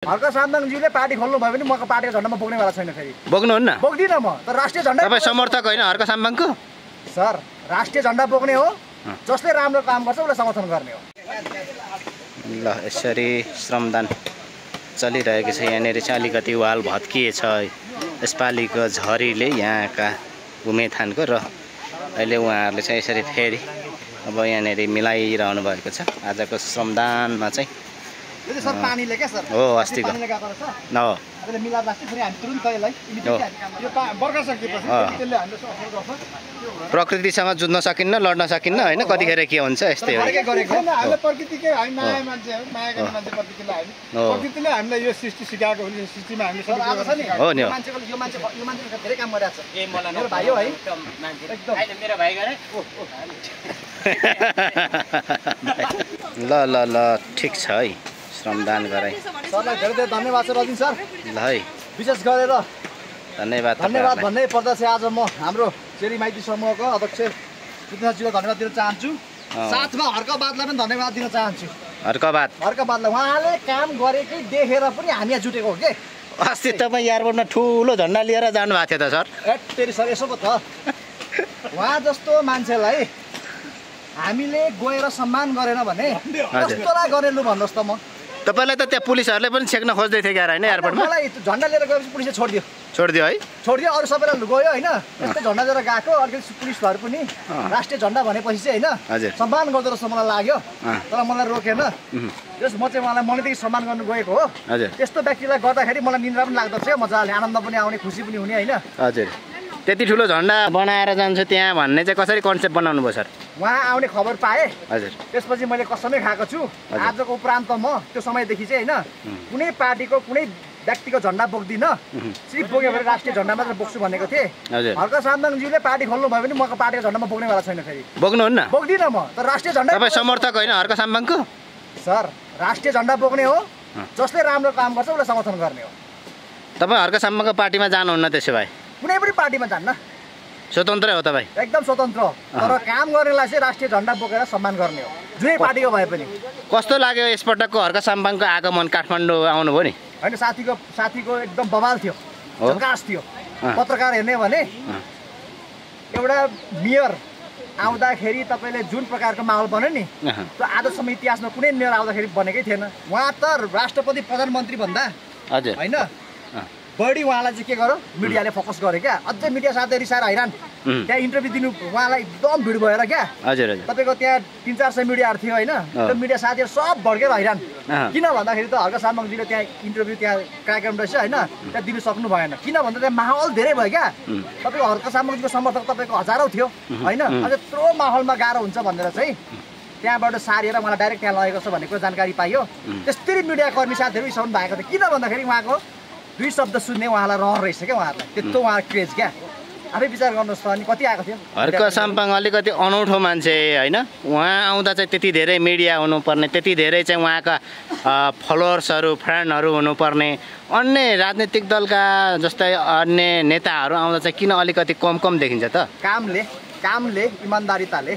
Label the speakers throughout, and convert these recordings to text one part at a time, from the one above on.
Speaker 1: Harka सामदाङज्यूले party खोल्नु भयो भने मको पार्टीको झन्डामा बोक्नेवाला छैन फेरि।
Speaker 2: बोक्नुहुन्न?
Speaker 1: बोक्दिनँ म। तर राष्ट्रिय झन्डा
Speaker 2: तपाईँ समर्थक होइन हर्क सामदाङको?
Speaker 1: सर राष्ट्रिय झन्डा बोक्ने हो, जसले राम्रो काम गर्छ उसलाई समर्थन गर्ने हो।
Speaker 2: ल यसरी श्रमदान चलिरहेको छ। यहाँनिर चाहिँ अलिकति वाल भत्किएछ यसपालिको झरीले यहाँका उमेथानको र अहिले उहाँहरूले चाहिँ यसरी फेरि अब यहाँनिर मिलाइरहनु भएको छ आजको श्रमदानमा चाहिँ।
Speaker 1: सर पानीले क्या सर
Speaker 2: हो अस्तिको
Speaker 1: पानीले गएको रहेछ।
Speaker 2: हो
Speaker 1: अहिले मिलाएर राख्छ फेरि हामी तुरुन्त यसलाई यो बर्खा सकिएपछि त्यसले हामीले असर गर्छ।
Speaker 2: प्रकृतिसँग जुझ्न सकिन्न, लड्न सकिन्न होइन, कतिखेर के हुन्छ यस्तै हो।
Speaker 1: हामीले प्रकृतिकै हामी माया मान्छे हो, माया गर्ने मान्छे प्रकृतिलाई हामी। प्रकृतिले हामीलाई यो सृष्टि सिकाएको हो, सृष्टिमा हामीले सब आएको छ नि।
Speaker 2: हो नि।
Speaker 1: मान्छेको यो मान्छेले धेरै काम गरिरहेको छ। ए मलाई मेरो भाइ हो है एकदम हैन मेरो भाइ गरे।
Speaker 2: ल ल ल ठिक छ है, श्रमदान गराइ।
Speaker 1: सरलाई धेरै धेरै धन्यवाद छ रजिन सर।
Speaker 2: ल है
Speaker 1: विशेष गरेर
Speaker 2: धन्यवाद
Speaker 1: भन्नै पर्दा चाहिँ आज म हाम्रो चेरी माइती समूहको अध्यक्ष कृष्णजीलाई धन्यवाद दिन चाहन्छु। साथमा हर्कबादलाई पनि धन्यवाद दिन चाहन्छु। हर्कबादलाई उहाँले काम गरेकै देखेर पनि हामी यहाँ जुटेको हो के।
Speaker 2: अस्ति तपाईँ एयरपोर्टमा ठुलो झन्डा लिएर जानु भएको थियो त सर।
Speaker 1: तेरि सर यसो पो त उहाँ जस्तो मान्छेलाई हामीले गएर सम्मान गरेन भने कस्तोलाई गर्ने लु भन्नुहोस् त। म
Speaker 2: तपाईँलाई त त्यहाँ पुलिसहरूले पनि छेक्न खोज्दै थियो क्यार होइन एयरपोर्टमा?
Speaker 1: मलाई झन्डा लिएर गएपछि पुलिसले
Speaker 2: छोडिदियो है।
Speaker 1: छोडिदियो अरू सबैलाई गयो होइन। यस्तै झन्डा लिएर गएको अलिकति पुलिसहरू पनि राष्ट्रिय झन्डा भनेपछि चाहिँ होइन सम्मान गर्दो रहेछ मलाई लाग्यो। तर मलाई रोकेन। त्यस म चाहिँ उहाँलाई मनैदेखि सम्मान गर्नु गएको हो। त्यस्तो व्यक्तिलाई गर्दाखेरि मलाई निन्द्रा पनि लाग्दछ क्या, मजाले आनन्द पनि आउने, खुसी पनि हुने होइन।
Speaker 2: हजुर त्यति ठुलो झन्डा बनाएर जान्छु त्यहाँ भन्ने चाहिँ कसरी कन्सेप्ट बनाउनु भयो सर?
Speaker 1: उहाँ आउने खबर पाएँ।
Speaker 2: हजुर
Speaker 1: त्यसपछि मैले कसमै खाएको छु। आजको उपरान्त म त्यो समयदेखि चाहिँ होइन कुनै पार्टीको कुनै व्यक्तिको झन्डा बोक्दिनँ, सिर्फ बोक्यो भने राष्ट्रिय झन्डा मात्र बोक्छु भनेको थिएँ। हर्क सामदाङज्यूले पार्टी खोल्नु भयो भने मको पार्टीको झन्डामा बोक्नेवाला छैन फेरि।
Speaker 2: बोक्नुहुन्न?
Speaker 1: बोक्दिनँ म। तर राष्ट्रिय झन्डा
Speaker 2: तपाईँ समर्थक होइन हर्क सामदाङको?
Speaker 1: सर राष्ट्रिय झन्डा बोक्ने हो, जसले राम्रो काम गर्छ उसलाई समर्थन गर्ने हो।
Speaker 2: तपाईँ हर्क सामदाङको पार्टीमा जानुहुन्न त्यसो भए?
Speaker 1: कुनै पनि पार्टीमा जान्न,
Speaker 2: स्वतन्त्रै हो तपाईँ?
Speaker 1: एकदम स्वतन्त्र। तर काम गर्नेलाई चाहिँ राष्ट्रिय झन्डा बोकेर सम्मान गर्ने हो, जुनै पार्टीको भए पनि।
Speaker 2: कस्तो लाग्यो यसपटकको हर्क सामदाङको आगमन? काठमाडौँ आउनुभयो नि
Speaker 1: होइन? साथीको एकदम बवाल थियो, झकास थियो। पत्रकार हेर्ने भने एउटा मेयर आउँदाखेरि तपाईँले जुन प्रकारको माहौल बन्यो नि त्यो आजसम्म इतिहासमा कुनै मेयर आउँदाखेरि बनेकै थिएन। उहाँ त राष्ट्रपति प्रधानमन्त्री भन्दा
Speaker 2: हजुर
Speaker 1: होइन बढी उहाँलाई चाहिँ के गर्यो मिडियाले फोकस गर्यो क्या। अझै मिडिया साथै रिसाएर हैरान त्यहाँ इन्टरभ्यू दिनु उहाँलाई एकदम भिड भएर क्या।
Speaker 2: हजुर हजुर
Speaker 1: तपाईँको त्यहाँ 300-400 मिडियाहरू थियो होइन। त्यो मिडिया साथीहरू सब भड्केर हैरान। किन भन्दाखेरि त हर्क सामदाङजीले त्यहाँ इन्टरभ्यू त्यहाँ कार्यक्रम रहेछ होइन, त्यहाँ दिनु सक्नु भएन। किन भन्दा त्यहाँ माहौल धेरै भयो क्या। तपाईँको हर्क सामदाङजीको समर्थक तपाईँको हजारौँ थियो होइन। अझ यत्रो माहौलमा गाह्रो हुन्छ भनेर चाहिँ त्यहाँबाट सारेर मलाई डाइरेक्ट त्यहाँ लगेको छ भन्ने कुरा जानकारी पाइयो। त्यसरी मिडियाकर्मी साथीहरू रिसाउनु भएको थियो। किन भन्दाखेरि उहाँको 2 शब्द सुन्ने उहाँलाई रहर रहेछ क्या। उहाँहरूलाई त्यत्रो उहाँ क्रेज क्या। आफै विचार गर्नुहोस् त अनि कति आएको थियो।
Speaker 2: हर्क सामदाङ अलिकति अनौठो मान्छे होइन। उहाँ आउँदा चाहिँ त्यति धेरै मिडिया हुनुपर्ने, त्यति धेरै चाहिँ उहाँका फलोवर्सहरू फ्रेन्डहरू हुनुपर्ने। अन्य राजनीतिक दलका जस्तै अन्य नेताहरू आउँदा चाहिँ किन अलिकति कम देखिन्छ त? कामले इमान्दारिताले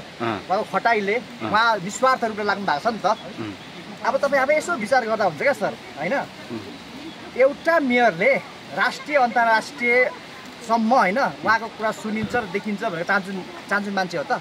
Speaker 2: उहाँको खटाइले उहाँ निस्वार्थ रूपले लाग्नु भएको छ नि त। अब तपाईँ अब यसो विचार गर्दा हुन्छ क्या सर होइन। एउटा मेयरले राष्ट्रिय अन्तर्राष्ट्रियसम्म होइन उहाँको कुरा सुनिन्छ र देखिन्छ भनेर चाहन्छन् मान्छे हो त?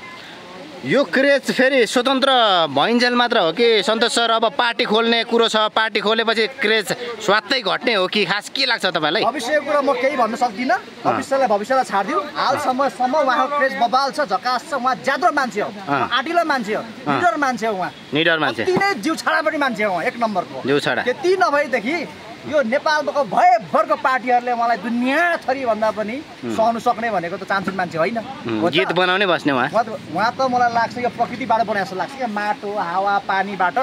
Speaker 2: यो क्रेज फेरि स्वतन्त्र भइन्जेल मात्र हो कि सन्तोष सर? अब पार्टी खोल्ने कुरो छ, पार्टी खोलेपछि क्रेज स्वात्तै घट्ने हो कि? खास के लाग्छ तपाईँलाई?
Speaker 1: भविष्यको कुरा म केही भन्न सक्दिनँ। भविष्यलाई छाडिदिउँ। हालसम्म उहाँको क्रेज बबाल छ, झकास छ। उहाँ ज्यादा मान्छे हो, आँटिलो मान्छे हो, निडर मान्छे हो। उहाँ निडर मान्छे, अति नै जिउ छाडा पनि मान्छे हो, एक नम्बरको जिउ छाडा। त्यति नभएदेखि यो नेपालको भयभरको पार्टीहरूले मलाई दुनियाँ थरी भन्दा पनि सहनु सक्ने भनेको त चाहन्छन् मान्छे होइन।
Speaker 2: गीत बनाउने बस्ने उहाँ
Speaker 1: त मलाई लाग्छ यो प्रकृतिबाट बनाए जस्तो लाग्छ क्या। माटो हावा पानीबाट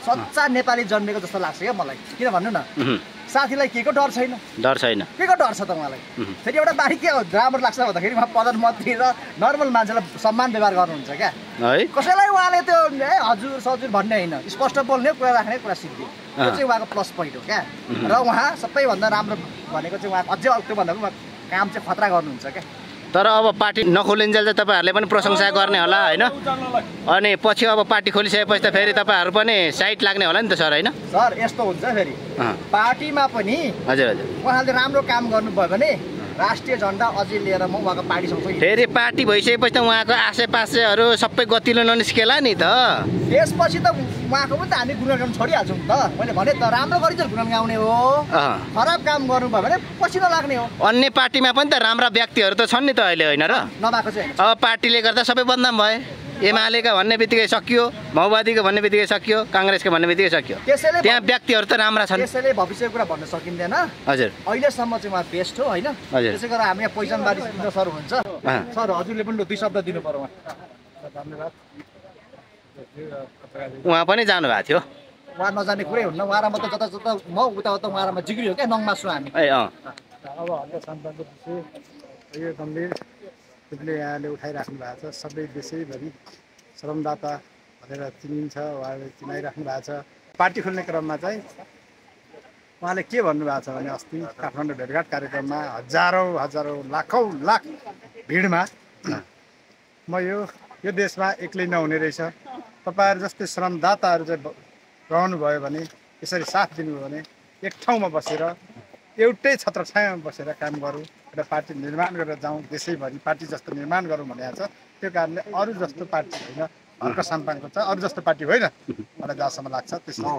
Speaker 1: सच्चा नेपाली जन्मेको जस्तो लाग्छ क्या मलाई। किन भन्नु न, साथीलाई के को डर छैन? के को डर छ त उहाँलाई? फेरि एउटा बारी के राम्रो लाग्छ भन्दाखेरि उहाँ प्रधानमन्त्री र नर्मल मान्छेलाई सम्मान व्यवहार गर्नुहुन्छ क्या है। कसैलाई उहाँले त्यो हजुर सजुर भन्ने होइन, स्पष्ट बोल्ने, कुरा राख्ने, कुरा सिक्ने, त्यो चाहिँ उहाँको प्लस पोइन्ट हो क्या। र उहाँ सबैभन्दा राम्रो भनेको चाहिँ उहाँ अझै त्योभन्दा पनि काम चाहिँ खतरा गर्नुहुन्छ क्या।
Speaker 2: तर अब पार्टी नखोलिन्जेल चाहिँ तपाईँहरूले पनि प्रशंसा गर्ने होला होइन अनि पछि अब पार्टी खोलिसकेपछि त फेरि तपाईँहरू पनि साइड लाग्ने होला नि त सर होइन
Speaker 1: सर यस्तो हुन्छ फेरि पार्टीमा पनि
Speaker 2: हजुर हजुर
Speaker 1: उहाँले राम्रो काम गर्नुभयो भने राष्ट्रिय झन्डा अझै लिएर म उहाँको पार्टी सँगसँगै
Speaker 2: फेरि पार्टी भइसकेपछि त उहाँको आसेपासेहरू सबै गतिलो ननिस्केला नि त
Speaker 1: त्यसपछि त उहाँको पनि त हामी गुणगान छोडिहाल्छौँ त मैले भने त राम्रो गरिन्छ गुणगान गाउने हो खराब काम गर्नुभयो भने पछि नलाग्ने हो
Speaker 2: अन्य पार्टीमा पनि त राम्रा व्यक्तिहरू त छन् नि त अहिले होइन र
Speaker 1: नभएको चाहिँ
Speaker 2: अब पार्टीले गर्दा सबै बदनाम भए एमालेका भन्ने बित्तिकै सकियो माओवादीको भन्ने बित्तिकै सकियो काङ्ग्रेसको भन्ने बित्तिकै सकियो त्यहाँ व्यक्तिहरू त राम्रा छन्
Speaker 1: त्यसैले भविष्यको कुरा भन्न सकिँदैन
Speaker 2: हजुर
Speaker 1: अहिलेसम्म चाहिँ उहाँ बेस्ट हो होइन त्यसै गरेर हामी यहाँ पहिचानबारी सर हुन्छ सर हजुरले पनि 2 शब्द दिनु पर्यो
Speaker 3: धन्यवाद
Speaker 2: उहाँ पनि जानुभएको थियो
Speaker 1: उहाँ नजाने कुरै हुन्न उहाँमा त जता म उता उहाँमा जिग्रियो क्या नङमासु हामी
Speaker 2: ए
Speaker 3: अब हल्का सन्तानको विषय यो गम्भीर रूपले यहाँले उठाइराख्नु भएको छ सबै देशैभरि श्रमदाता भनेर चिनिन्छ उहाँले चिनाइराख्नु भएको छ पार्टी खोल्ने क्रममा चाहिँ उहाँले के भन्नुभएको छ भने अस्ति काठमाडौँ भेटघाट कार्यक्रममा हजारौँ लाखौँ लाख भिडमा म यो देशमा एक्लै नहुने रहेछ तपाईँहरू जस्तै श्रमदाताहरू चाहिँ रहनुभयो भने यसरी साथ दिनुभयो भने एक ठाउँमा बसेर एउटै छत्रछायामा बसेर काम गरौँ एउटा पार्टी निर्माण गरेर जाउँ देशैभरि पार्टी जस्तो निर्माण गरौँ भनेको छ त्यो कारणले अरू जस्तो पार्टी होइन हर्क साम्पाङको छ अरू जस्तो पार्टी होइन मलाई जहाँसम्म लाग्छ त्यसमा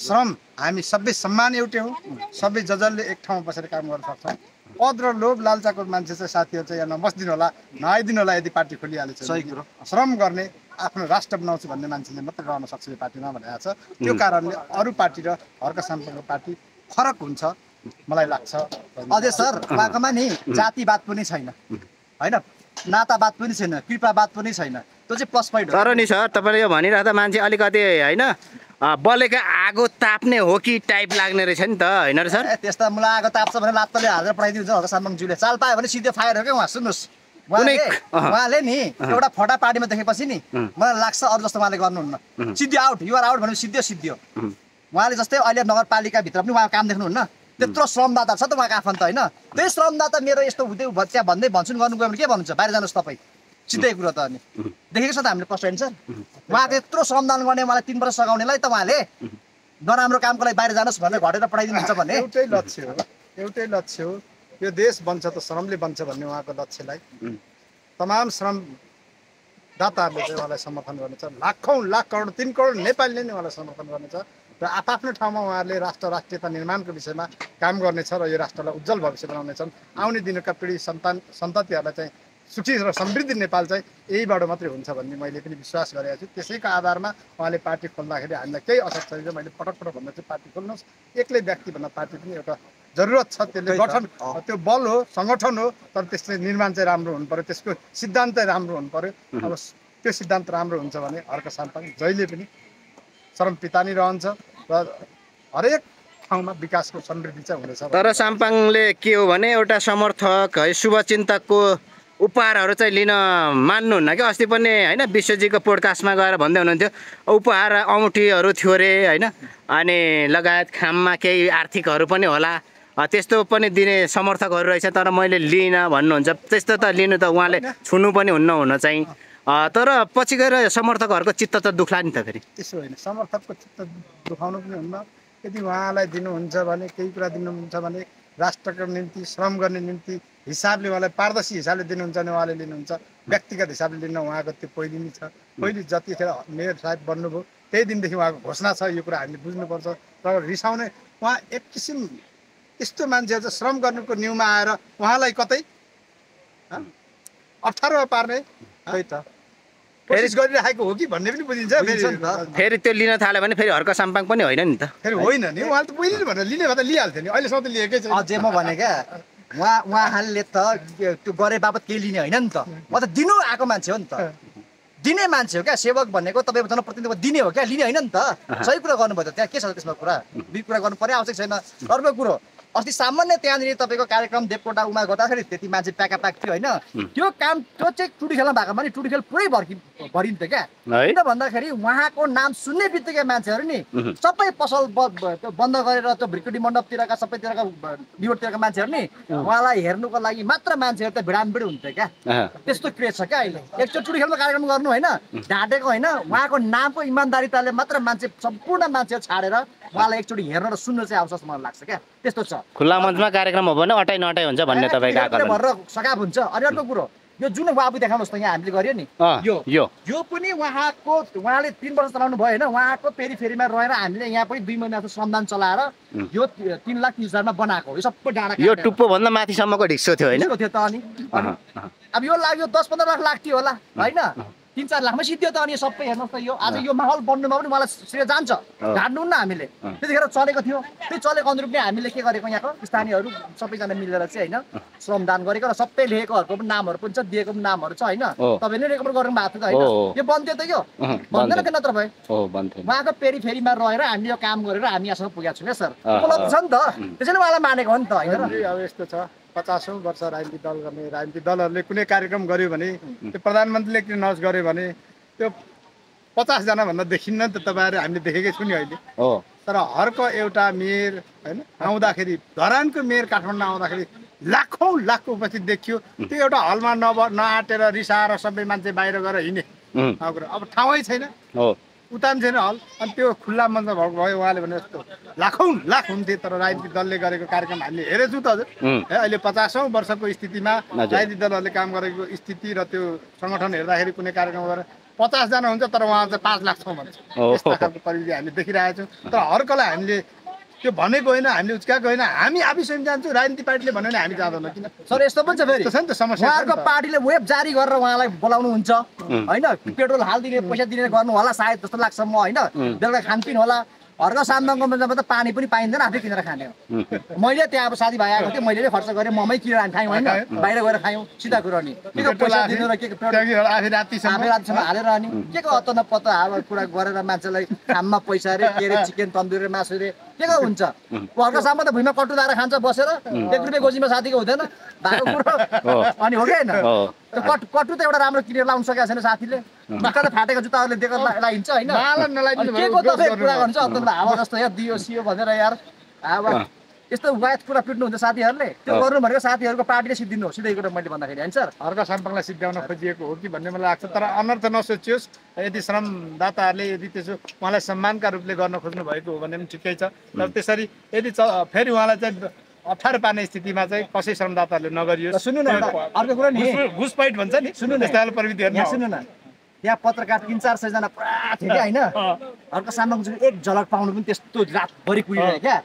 Speaker 3: श्रम हामी सबै सम्मान एउटै हौँ सबै जसले एक ठाउँमा बसेर काम गर्न सक्छौँ पद र लोभ लालचाको मान्छे चाहिँ साथीहरू चाहिँ यहाँ नबस्दिनु होला नआइदिनु होला यदि पार्टी खोलिहालेछ श्रम गर्ने आफ्नो राष्ट्र बनाउँछु भन्ने मान्छेले मात्रै रहन सक्छ यो पार्टीमा भनेको छ त्यो कारणले अरू पार्टी र हर्क साम्पाङको पार्टी फरक हुन्छ मलाई लाग्छ
Speaker 1: अझै सर उहाँकोमा नि जातिवाद पनि छैन होइन नातावाद पनि छैन कृपावाद पनि छैन त्यो चाहिँ प्लस पोइन्ट हो
Speaker 2: तर नि सर तपाईँले यो भनिराख्दा मान्छे अलिकति होइन बलेका आगो ताप्ने हो कि टाइप लाग्ने रहेछ नि त होइन र सर
Speaker 1: त्यस्ता मलाई आगो ताप्छ भने लात्तले हालेर पठाइदिन्छ हर्क साम्पाङज्यूले चाल पायो भने सिधै फायर हो क्या उहाँ सुन्नुहोस् उहाँले नि एउटा फटा पार्टीमा देखेपछि नि मलाई लाग्छ अरू जस्तो उहाँले गर्नुहुन्न सिद्धि आउट युआर आउट भने सिद्धि हो उहाँले जस्तै अहिले नगरपालिकाभित्र पनि उहाँको काम देख्नुहुन्न त्यत्रो श्रमदाता छ त उहाँको आफन्त होइन त्यही श्रमदाता मेरो यस्तो हुँदै त्यहाँ भन्दै भन्छन् गर्नु गयो भने के भन्नुहुन्छ बाहिर जानुहोस् तपाईँ सिधै कुरो त अनि देखेको छ त हामीले फर्स्ट एन्सर उहाँको यत्रो श्रमदान गर्ने मलाई 3 वर्ष सघाउनेलाई त उहाँले नराम्रो कामको लागि बाहिर जानुहोस् भनेर घटेर पठाइदिनुहुन्छ भने
Speaker 3: एउटै लक्ष्य हो यो देश बन्छ त श्रमले बन्छ भन्ने उहाँको लक्ष्यलाई तमाम श्रमदाताहरूले चाहिँ उहाँलाई समर्थन गर्नेछ लाखौँ लाख करोड 3 करोड नेपालीले नै उहाँलाई समर्थन गर्नेछ र आफ्नो ठाउँमा उहाँहरूले राष्ट्रियता निर्माणको विषयमा काम गर्नेछ र यो राष्ट्रलाई उज्जवल भविष्य बनाउनेछन् आउने दिनका पिँढी सन्ततिहरूलाई चाहिँ सुखी र समृद्धि नेपाल चाहिँ यहीबाट मात्रै हुन्छ भन्ने मैले पनि विश्वास गरेको छु त्यसैको आधारमा उहाँले पार्टी खोल्दाखेरि हामीलाई केही असर छैन मैले पटक भन्दा चाहिँ पार्टी खोल्नुहोस् एक्लै व्यक्तिभन्दा पार्टी पनि एउटा जरुरत छ त्यसले गठन त्यो बल हो सङ्गठन हो तर त्यसले निर्माण चाहिँ राम्रो हुनु पर्यो त्यसको सिद्धान्त राम्रो हुनु पर्यो अब त्यो सिद्धान्त राम्रो हुन्छ भने हर्क साम्पाङ जहिले पनि श्रम पिता नै रहन्छ र हरेक ठाउँमा विकासको समृद्धि चाहिँ हुनेछ
Speaker 2: तर साम्पाङले के हो भने एउटा समर्थक है शुभचिन्तकको उपहारहरू चाहिँ लिन मान्नुहुन्न कि अस्ति पनि होइन विश्वजीको पोडकास्टमा गएर भन्दै हुनुहुन्थ्यो उपहार औँठीहरू थियो अरे होइन अनि लगायत खाममा केही आर्थिकहरू पनि होला त्यस्तो पनि दिने समर्थकहरू रहेछ तर मैले लिइनँ भन्नुहुन्छ त्यस्तो त लिनु त उहाँले छुनु पनि हुन चाहिँ तर पछि गएर समर्थकहरूको चित्त त दुख्ला नि त फेरि
Speaker 3: त्यसो होइन समर्थकको चित्त दुखाउनु पनि हुन्न यदि उहाँलाई दिनुहुन्छ भने केही कुरा दिनुहुन्छ भने राष्ट्रको निम्ति श्रम गर्ने निम्ति हिसाबले उहाँलाई पारदर्शी हिसाबले दिनुहुन्छ भने उहाँले लिनुहुन्छ व्यक्तिगत हिसाबले लिन उहाँको त्यो पहिली नै छ पहिले जतिखेर मेयर साहेब बन्नुभयो त्यही दिनदेखि उहाँको घोषणा छ यो कुरा हामीले बुझ्नुपर्छ र रिसाउने उहाँ एक किसिम यस्तो मान्छेहरू चाहिँ श्रम गर्नुको न्युमा आएर उहाँलाई कतै अप्ठ्यारोमा पार्ने खै त कोसिस गरिराखेको हो कि भन्ने पनि बुझिन्छ
Speaker 2: फेरि त्यो लिन थाल्यो भने फेरि हर्क साम्पाङ पनि होइन नि त
Speaker 3: फेरि होइन नि उहाँले त पहिले भनेर लिने भए त लिइहाल्थ्यो नि अहिलेसम्म त लिएकै छैन
Speaker 1: अझै म भने क्या उहाँले त त्यो गरे बाबत केही लिने होइन नि त म त दिनु आएको मान्छे हो नि त दिने मान्छे हो क्या सेवक भनेको तपाईँको जनप्रतिनिधित्व दिने हो क्या लिने होइन नि त सही कुरा गर्नुभयो त त्यहाँ के छ त्यसमा कुरा दुई कुरा गर्नु पर्यो आवश्यक छैन अर्को कुरो अस्ति सामान्य त्यहाँनिर तपाईँको कार्यक्रम देवकोटा उमा गर्दाखेरि त्यति मान्छे प्याकाप्याक थियो होइन त्यो काम त्यो चाहिँ टुडी खेलमा भएको भने टुडी खेल पुरै भरिन्थ्यो क्या किन भन्दाखेरि उहाँको नाम सुन्ने बित्तिकै मान्छेहरू नि सबै पसल बन्द गरेर त्यो भ्रिकुटी मण्डपतिरका सबैतिरका बिवरतिरका मान्छेहरू नि उहाँलाई हेर्नुको लागि मात्र मान्छेहरू त भिडानभिड हुन्थ्यो क्या त्यस्तो क्रेज छ क्या अहिले एकचोटि टुडी खेलमा कार्यक्रम गर्नु होइन ढाँटेको होइन उहाँको नामको इमान्दारिताले मात्र मान्छे सम्पूर्ण मान्छेहरू छाडेर उहाँलाई एकचोटि हेर्न र सुन्न चाहिँ आउँछ जस्तो मलाई लाग्छ क्या त्यस्तो छ
Speaker 2: खुल्ला मञ्चमा कार्यक्रम हो भने अटाइ नटाइ हुन्छ भन्ने तपाईँको आकलन
Speaker 1: भएर सकाप हुन्छ अनि अर्को कुरो यो जुन बाबु देखाउनुहोस् त यहाँ हामीले गर्यो नि यो पनि उहाँले 3 वर्ष चलाउनु भयो होइन उहाँको पेरिफेरीमा रहेर हामीले यहाँ पनि 2 महिना श्रमदान चलाएर यो 3,30,000 बनाएको यो सबै डाँडा
Speaker 2: यो टुप्पो भन्दा माथिसम्मको ढिक्सो थियो होइन
Speaker 1: थियो त अनि अब यो लाग्यो 10-15 लाख लाग्थ्यो होला होइन 3-4 लाखमा सिद्धियो त अनि सबै हेर्नुहोस् त यो आज यो माहौल बन्नुमा पनि मलाई श्रेय जान्छ ढाड्नुहुन्न हामीले त्यतिखेर चलेको थियो त्यो चलेको अनुरूप नै हामीले के गरेको यहाँको स्थानीयहरू सबैजना मिलेर चाहिँ होइन श्रमदान गरेको र सबै लेखेकोहरूको पनि नामहरू पनि छ दिएको पनि नामहरू छ होइन तपाईँले रेकर्ड गर्नु भएको थियो त होइन यो बन्थ्यो त यो बन्दैन के नत्र भयो उहाँको पेरिफेरीमा रहेर हामीले यो काम गरेर हामी यहाँसम्म पुगेका छौँ क्या सर उपलब्ध छ नि त त्यसैले उहाँलाई मानेको हो नि त होइन
Speaker 3: अब यस्तो छ 50औं वर्ष राजनीतिक दल गर्ने राजनीतिक दलहरूले कुनै कार्यक्रम गर्यो भने त्यो प्रधानमन्त्रीले किन नस गर्यो भने त्यो 50 जना भन्दा देखिन्न नि त तपाईँहरू हामीले देखेकै छौँ नि अहिले तर हरको एउटा मेयर होइन आउँदाखेरि धरानको मेयर काठमाडौँ आउँदाखेरि लाखौँ उपस्थित देखियो त्यो एउटा हलमा नआटेर रिसाएर सबै मान्छे बाहिर गएर हिँडे अब ठाउँै छैन उतान छैन हल अनि त्यो खुल्ला मञ्च भयो उहाँले भने जस्तो लाखौँ हुन्थे तर राजनीतिक दलले गरेको कार्यक्रम हामीले हेरेछौँ त हजुर अहिले 50औं वर्षको स्थितिमा राजनीतिक दलहरूले काम गरेको स्थिति र त्यो सङ्गठन हेर्दाखेरि कुनै कार्यक्रम गरेर 50 जना हुन्छ तर उहाँ चाहिँ 5 लाख छौँ भन्छ यस्तो खालको परिधि हामीले देखिरहेको छौँ तर हरकलाई हामीले त्यो भनेको होइन हामीले उच्काएको होइन हामी आफै जान्छौँ राजनीतिक पार्टीले भन्यो भने हामी जाँदैनौँ किन
Speaker 1: सर यस्तो पनि छ फेरि
Speaker 3: छ नि त समस्या
Speaker 1: उहाँहरूको पार्टीले वेब जारी गरेर उहाँलाई बोलाउनु हुन्छ होइन पेट्रोल हालिदिने पैसा दिने गर्नु होला सायद जस्तो लाग्छ म होइन बेलुका खानपिन होला हर्क सामदाङको मन्दिरमा त पानी पनि पाइँदैन आफै किनेर खाने हो मैले त्यहाँ अब साथीभाइ आएको थियो मैले खर्च गरेँ ममै किनेर खायौँ होइन बाहिर गएर खायौँ सिधा कुरो नि के को पैसा दिनु र के आफै रातिसम्म हालेर अनि के को अत्त नपत्त हावा कुरा गरेर मान्छेलाई खाममा पैसा रे के रे चिकन तन्दुरी मासु रे के को हुन्छ हर्कसम्म त भुइँमा कट्टु लाएर खान्छ बसेर 1 रुपियाँ गोजीमा साथीको हुँदैन भएको कुरो अनि हो कि होइन कट्टु त एउटा राम्रो किनेर लाउन सकेको छैन साथीले मक्का फाटेको जुत्ताहरूले दिएको लागिन्छ होइन के को तपाईँ कुरा गर्नुहुन्छ अन्त हावा जस्तो यार दियो सियो भनेर यार हावा यस्तो वायत कुरा पिट्नुहुन्छ साथीहरूले त्यो गर्नु भनेको साथीहरूको पार्टीले सिद्धिनु हो सिधै कुरा मैले भन्दाखेरि होइन सर
Speaker 3: हर्क साम्पाङलाई सिद्ध्याउन खोजिएको हो कि भन्ने मलाई लाग्छ तर अनर्थ नसोचियोस् यदि श्रमदाताहरूले यदि त्यसो उहाँलाई सम्मानका रूपले गर्न खोज्नु भएको हो भने पनि ठिकै छ तर त्यसरी यदि फेरि उहाँलाई चाहिँ अप्ठ्यारो पार्ने स्थितिमा चाहिँ कसै श्रमदाताहरूले नगरियोस्
Speaker 1: सुन्नु न अर्को कुरा नि
Speaker 3: घुसपैठ भन्छ नि सुन्नु न प्रविधि
Speaker 1: सुन्नु न त्यहाँ पत्रकार 300-400 जना पुरा थियो क्या होइन अर्को सामदाङ एक झलक पाउनु पनि त्यस्तो रातभरि कुरिरह्यो क्या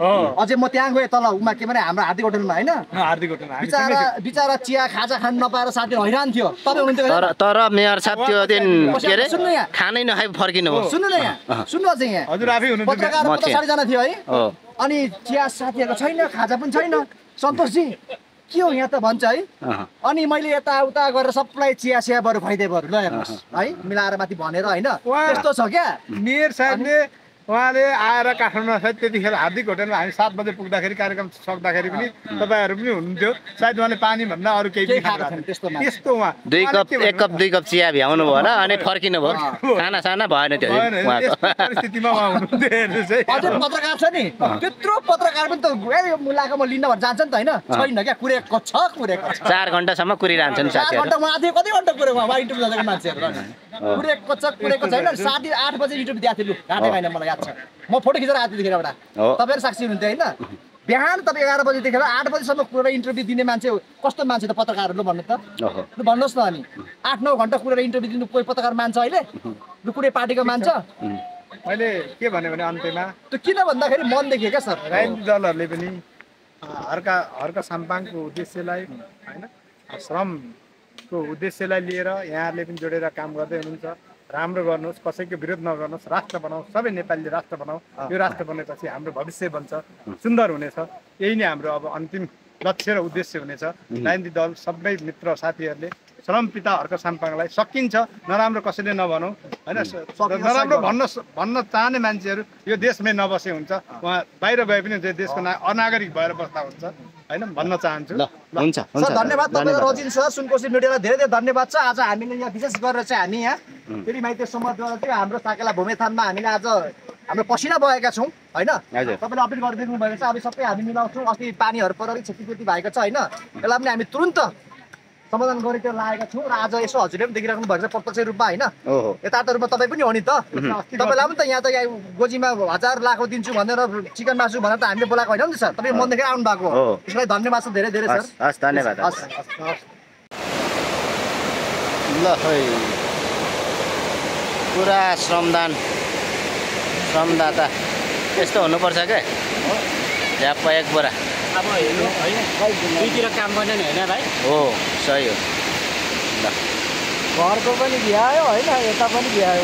Speaker 1: अझै म त्यहाँ गएँ तल उमा के भने हाम्रो हार्दिक होटलमा होइन बिचरा चिया खाजा खान नपाएर साथीहरू हैरान थियो तपाईँ हुनुहुन्थ्यो
Speaker 2: तर मेयर साहब त्यो दिन के अरे खानै नखाइ फर्किनु हो
Speaker 1: सुन्नु न यहाँ सुन्नु अझै यहाँ
Speaker 3: हजुर आफै हुनुहुन्थ्यो
Speaker 1: पत्रकार 50-60 जना थियो है अनि चिया साथीहरूको छैन खाजा पनि छैन सन्तोषजी के हो यहाँ त भन्छ है अनि मैले यताउता गरेर सबलाई चिया बरु खुवाइदिए बरु ल हेर्नुहोस् है मिलाएर माथि भनेर होइन त्यस्तो छ क्या
Speaker 3: मेयर साहबले उहाँले आएर काठमाडौँमा सायद त्यतिखेर हार्दिक होटलमा हामी 7 बजे पुग्दाखेरि कार्यक्रम सक्दाखेरि पनि तपाईँहरू पनि हुनुहुन्थ्यो सायद उहाँले पानी भन्दा अरू केही त्यस्तो उहाँ
Speaker 2: 1 कप 2 कप चिया भ्याउनु भयो र अनि फर्किनु भयो खाना साना भएन त्यो
Speaker 3: परिस्थितिमा उहाँ हुनुहुन्थ्यो
Speaker 1: अझै पत्रकार छ नि त्यत्रो पत्रकार पनि त मुलाको म लिन भएर जान्छ नि त होइन छैन क्या कुरेको छ
Speaker 2: 4 घण्टासम्म कुरिरहन्छ नि साथीहरू
Speaker 1: 4 घण्टा उहाँ थियो कति घण्टा कुरेको उहाँ इन्टरभ्यू गरेको मान्छेहरू कुरेको छैन 8:30 बजे इन्टरभ्यू दिएको थियो घाटे भएन मलाई याद छ म फोटो खिचेर आएको थिएँ एउटा तपाईँहरू साक्षी हुनुहुन्थ्यो होइन बिहान तपाईँ 11 बजेदेखि 8 बजीसम्म कुरेर इन्टरभ्यू दिने मान्छे कस्तो मान्छे त पत्रकारहरू भन्नु त लु भन्नुहोस् न अनि 8-9 घण्टा कुरेर इन्टरभ्यू दिनु कोही पत्रकार मान्छ अहिले लु कुनै पार्टीको मान्छ
Speaker 3: मैले के भने अन्त्यमा
Speaker 1: त्यो किन भन्दाखेरि मन देखियो क्या सर
Speaker 3: राजनीतिक दलहरूले पनि हर्क साम्पाङको उद्देश्यलाई होइन श्रमको उद्देश्यलाई लिएर यहाँहरूले पनि जोडेर काम गर्दै हुनुहुन्छ राम्रो गर्नुहोस् कसैको विरोध नगर्नुहोस् राष्ट्र बनाऊ सबै नेपालीले राष्ट्र बनाऊ यो राष्ट्र बनेपछि हाम्रो भविष्य बन्छ सुन्दर हुनेछ यही नै हाम्रो अब अन्तिम लक्ष्य र उद्देश्य हुनेछ राजनीतिक दल सबै मित्र साथीहरूले श्रम पिता हर्क साम्पाङलाई सकिन्छ, नराम्रो कसैले नभनौँ होइन। नराम्रो भन्न चाहने मान्छेहरू यो देशमै नबसे हुन्छ, उहाँ बाहिर गए पनि देशको अनागरिक भएर बस्दा हुन्छ होइन भन्न चाहन्छु।
Speaker 2: हुन्छ हुन्छ
Speaker 1: सर धन्यवाद तपाईँलाई रजिन सर, सुनकोशी मिडियालाई धेरै धेरै धन्यवाद छ। आज हामीले यहाँ विशेष गरेर चाहिँ हामी यहाँ फेरि माइती समाजद्वारा चाहिँ हाम्रो साकेला भूमिथानमा हामीले आज हाम्रो पसिना बगेका छौँ होइन। तपाईँले अपिल गरिदिनु भएको छ, अब सबै हामी मिलाउँछौँ। अस्ति पानीहरू परेर क्षतिपूर्ति भएको छ होइन, यसलाई पनि हामी तुरुन्त समाधान गरेर लागेका छौँ। र आज यसो हजुरले पनि देखिराख्नु भएको छ प्रत्यक्ष रूपमा होइन, यथार्थ रूपमा तपाईँ पनि हो नि त। तपाईँलाई पनि त यहाँ त यहाँ गोजीमा 1000 लाख दिन्छु भनेर चिकन मासु भनेर त हामीले बोलाएको होइन नि सर, तपाईँ मनदेखि आउनु भएको हो, त्यसलाई धन्यवाद छ धेरै धेरै सर।
Speaker 2: हस् धन्यवाद। ल खै पुरा श्रमदाता यस्तो हुनुपर्छ क्या, झ्याप्प एक बोरा
Speaker 4: अब हेर्नु होइन, दुईतिर काम गर्ने नि होइन भाइ।
Speaker 2: हो सही हो। ल
Speaker 1: घरको पनि भ्यायो होइन, यता पनि भ्यायो।